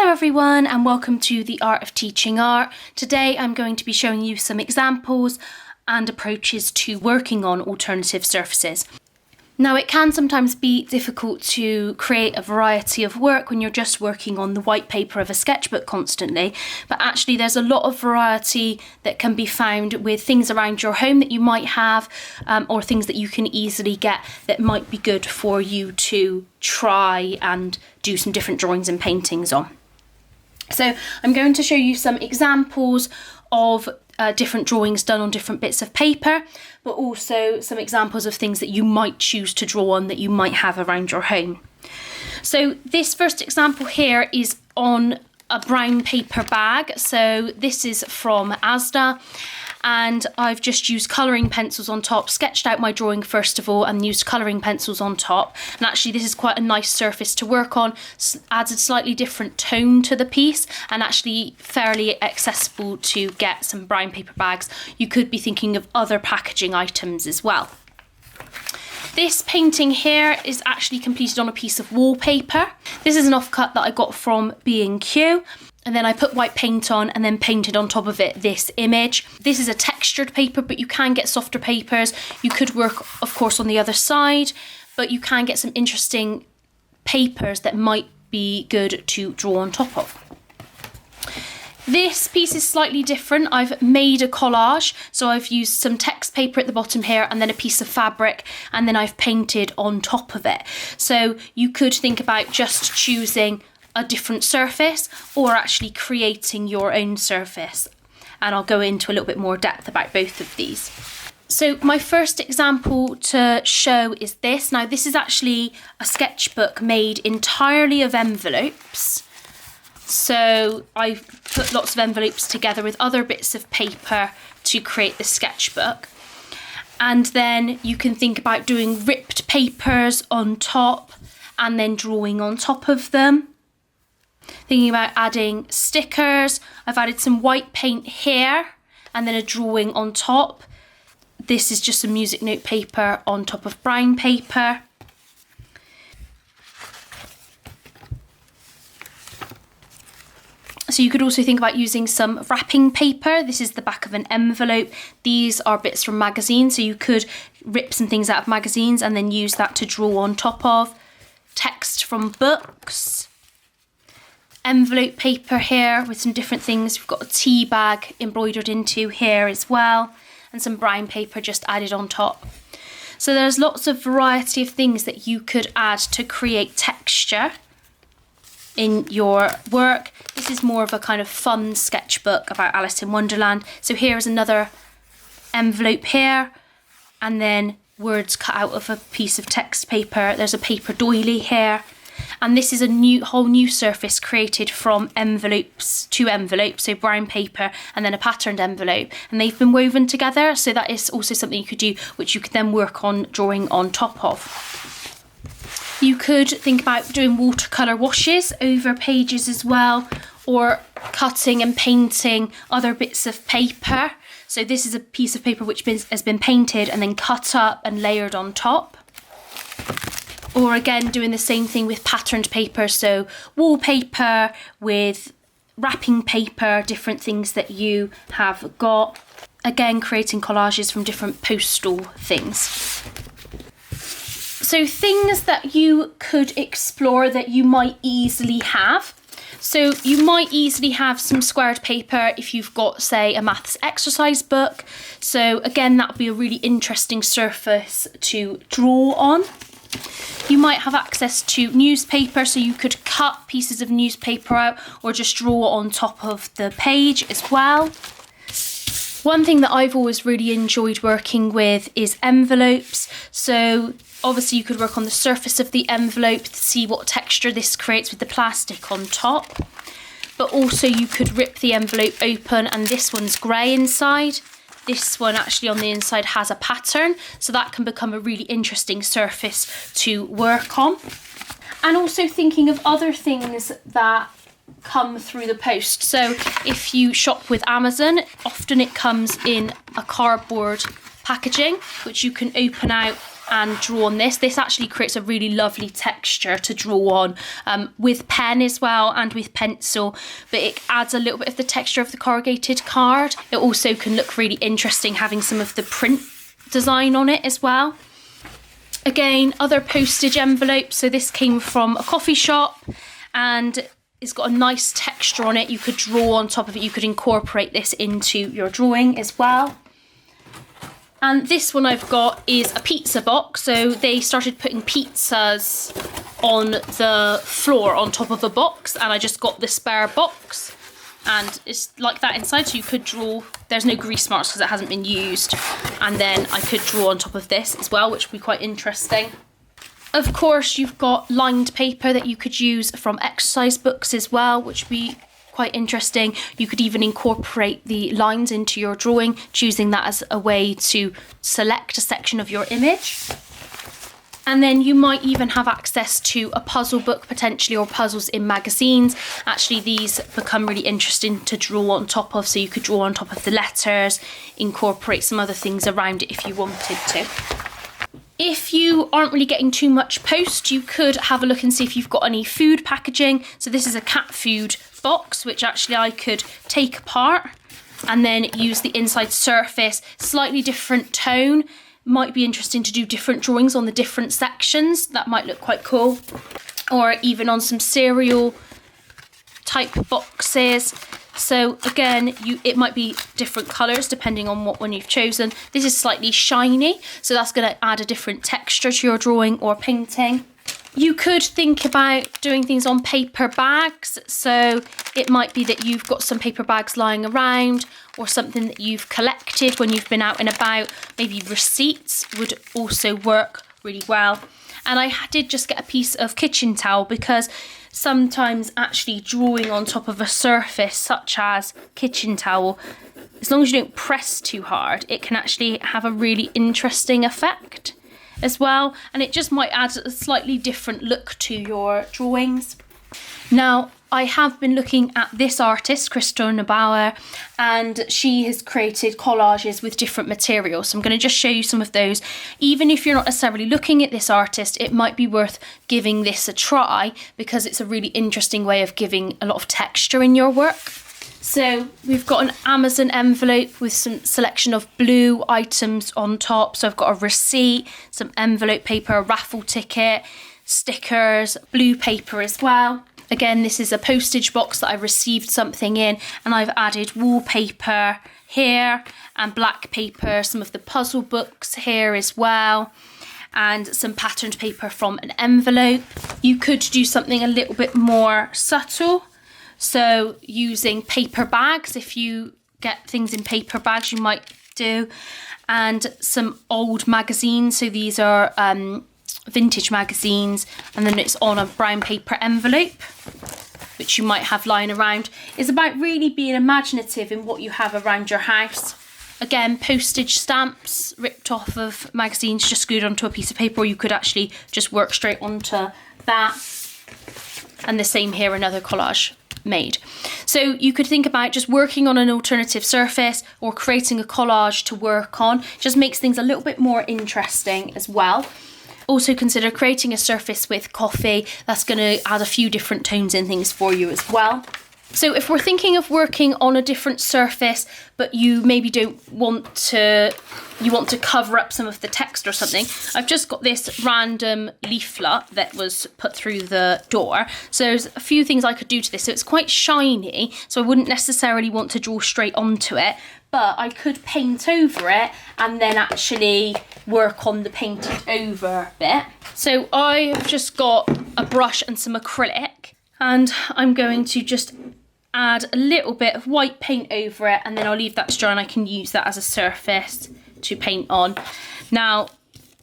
Hello everyone and welcome to The Art of Teaching Art. Today I'm going to be showing you some examples and approaches to working on alternative surfaces. Now it can sometimes be difficult to create a variety of work when you're just working on the white paper of a sketchbook constantly, but actually there's a lot of variety that can be found with things around your home that you might have or things that you can easily get that might be good for you to try and do some different drawings and paintings on. So I'm going to show you some examples of different drawings done on different bits of paper, but also some examples of things that you might choose to draw on that you might have around your home. So this first example here is on a brown paper bag. So this is from Asda, and I've just used colouring pencils on top, sketched out my drawing first of all and used colouring pencils on top. And actually this is quite a nice surface to work on, adds a slightly different tone to the piece and actually fairly accessible to get some brown paper bags. You could be thinking of other packaging items as well. This painting here is actually completed on a piece of wallpaper. This is an offcut that I got from B&Q. And then I put white paint on and then painted on top of it this image. This is a textured paper, but you can get softer papers. You could work, of course, on the other side, but you can get some interesting papers that might be good to draw on top of. This piece is slightly different. I've made a collage, so I've used some text paper at the bottom here and then a piece of fabric, and then I've painted on top of it. So you could think about just choosing a different surface or actually creating your own surface, and I'll go into a little bit more depth about both of these. So my first example to show is this. Now this is actually a sketchbook made entirely of envelopes. So I've put lots of envelopes together with other bits of paper to create the sketchbook. And then you can think about doing ripped papers on top and then drawing on top of them. Thinking about adding stickers. I've added some white paint here and then a drawing on top. This is just a music note paper on top of brown paper. So you could also think about using some wrapping paper. This is the back of an envelope. These are bits from magazines, so you could rip some things out of magazines and then use that to draw on top of. Text from books. Envelope paper here with some different things. We've got a tea bag embroidered into here as well, and some brown paper just added on top. So there's lots of variety of things that you could add to create texture in your work. This is more of a kind of fun sketchbook about Alice in Wonderland. So here's another envelope here, and then words cut out of a piece of text paper. There's a paper doily here. And this is a whole new surface created from envelopes, two envelopes, so brown paper and then a patterned envelope. And they've been woven together, so that is also something you could do, which you could then work on drawing on top of. You could think about doing watercolour washes over pages as well, or cutting and painting other bits of paper. So this is a piece of paper which has been painted and then cut up and layered on top. Or again, doing the same thing with patterned paper, so wallpaper with wrapping paper, different things that you have got. Again, creating collages from different postal things. So things that you could explore that you might easily have. So you might easily have some squared paper if you've got, say, a maths exercise book. So again, that would be a really interesting surface to draw on. You might have access to newspaper, so you could cut pieces of newspaper out or just draw on top of the page as well. One thing that I've always really enjoyed working with is envelopes. So obviously you could work on the surface of the envelope to see what texture this creates with the plastic on top. But also you could rip the envelope open, and this one's grey inside. This one actually on the inside has a pattern, so that can become a really interesting surface to work on. And also thinking of other things that come through the post. So if you shop with Amazon, often it comes in a cardboard packaging, which you can open out and draw on this. This actually creates a really lovely texture to draw on with pen as well and with pencil, but it adds a little bit of the texture of the corrugated card. It also can look really interesting having some of the print design on it as well. Again, other postage envelopes. So this came from a coffee shop and it's got a nice texture on it. You could draw on top of it. You could incorporate this into your drawing as well. And this one I've got is a pizza box. So they started putting pizzas on the floor on top of a box, and I just got the spare box and it's like that inside, so you could draw. There's no grease marks because it hasn't been used, and then I could draw on top of this as well, which would be quite interesting. Of course, you've got lined paper that you could use from exercise books as well, which would be quite interesting. You could even incorporate the lines into your drawing, choosing that as a way to select a section of your image. And then you might even have access to a puzzle book potentially, or puzzles in magazines. Actually, these become really interesting to draw on top of, so you could draw on top of the letters, incorporate some other things around it if you wanted to. If you aren't really getting too much post, you could have a look and see if you've got any food packaging. So this is a cat food box, which actually I could take apart and then use the inside surface, slightly different tone. Might be interesting to do different drawings on the different sections. That might look quite cool. Or even on some cereal type boxes. So again, it might be different colours depending on what one you've chosen. This is slightly shiny, so that's going to add a different texture to your drawing or painting. You could think about doing things on paper bags. So it might be that you've got some paper bags lying around, or something that you've collected when you've been out and about. Maybe receipts would also work really well. And I did just get a piece of kitchen towel, because sometimes actually drawing on top of a surface such as kitchen towel, as long as you don't press too hard, it can actually have a really interesting effect as well, and it just might add a slightly different look to your drawings. Now, I have been looking at this artist, Christopher Bauer, and she has created collages with different materials. So I'm going to just show you some of those. Even if you're not necessarily looking at this artist, it might be worth giving this a try, because it's a really interesting way of giving a lot of texture in your work. So we've got an Amazon envelope with some selection of blue items on top. So I've got a receipt, some envelope paper, a raffle ticket, stickers, blue paper as well. Again, this is a postage box that I received something in, and I've added wallpaper here and black paper, some of the puzzle books here as well, and some patterned paper from an envelope. You could do something a little bit more subtle. So using paper bags, if you get things in paper bags, you might do, and some old magazines. So these are vintage magazines, and then it's on a brown paper envelope, which you might have lying around. It's about really being imaginative in what you have around your house. Again, postage stamps ripped off of magazines, just glued onto a piece of paper, or you could actually just work straight onto that. And the same here, another collage made. So you could think about just working on an alternative surface or creating a collage to work on. Just makes things a little bit more interesting as well. Also consider creating a surface with coffee. That's going to add a few different tones and things for you as well. So if we're thinking of working on a different surface, but you maybe want to cover up some of the text or something, I've just got this random leaflet that was put through the door. So there's a few things I could do to this. So it's quite shiny, so I wouldn't necessarily want to draw straight onto it, but I could paint over it and then actually work on the painted over bit. So I've just got a brush and some acrylic, and I'm going to just add a little bit of white paint over it, and then I'll leave that to dry and I can use that as a surface to paint on. Now,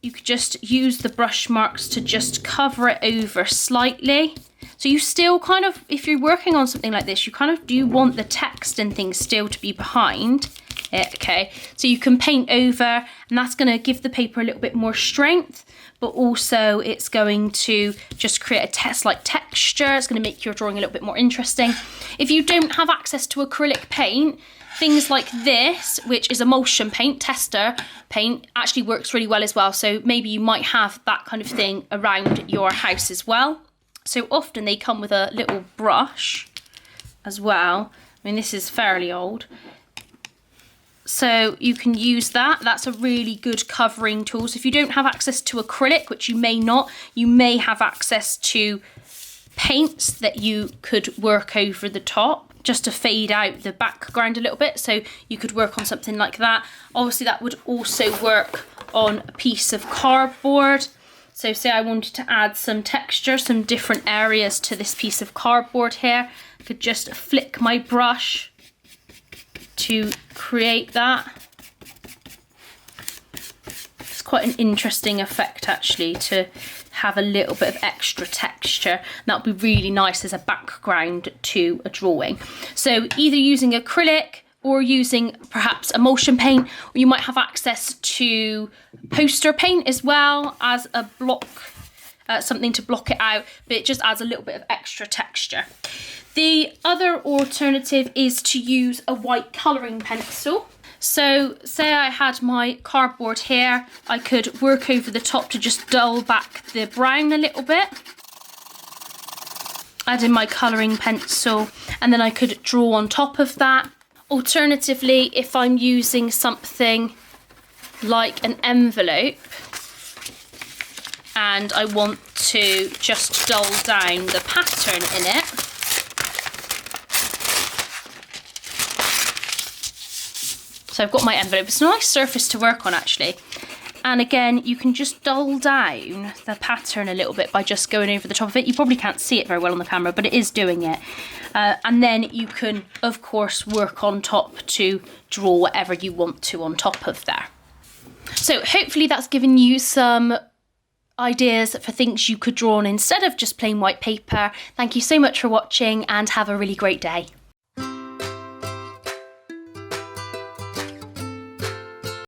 you could just use the brush marks to just cover it over slightly. So you still kind of, if you're working on something like this, you kind of do want the text and things still to be behind it, okay? So you can paint over, and that's gonna give the paper a little bit more strength, but also it's going to just create a slight texture. It's going to make your drawing a little bit more interesting. If you don't have access to acrylic paint, things like this, which is emulsion paint, tester paint, actually works really well as well. So maybe you might have that kind of thing around your house as well. So often they come with a little brush as well. I mean, this is fairly old. So you can use that. That's a really good covering tool. So if you don't have access to acrylic, which you may not, you may have access to paints that you could work over the top just to fade out the background a little bit. So you could work on something like that. Obviously that would also work on a piece of cardboard. So say I wanted to add some texture, some different areas to this piece of cardboard here. I could just flick my brush to create that. It's quite an interesting effect actually, to have a little bit of extra texture. That would be really nice as a background to a drawing. So either using acrylic or using perhaps emulsion paint, or you might have access to poster paint as well as a block, something to block it out, but it just adds a little bit of extra texture. The other alternative is to use a white colouring pencil. So say I had my cardboard here, I could work over the top to just dull back the brown a little bit. Add in my colouring pencil, and then I could draw on top of that. Alternatively, if I'm using something like an envelope and I want to just dull down the pattern in it, so I've got my envelope. It's a nice surface to work on actually. And again, you can just dull down the pattern a little bit by just going over the top of it. You probably can't see it very well on the camera, but it is doing it. And then you can, of course, work on top to draw whatever you want to on top of there. So hopefully that's given you some ideas for things you could draw on instead of just plain white paper. Thank you so much for watching and have a really great day.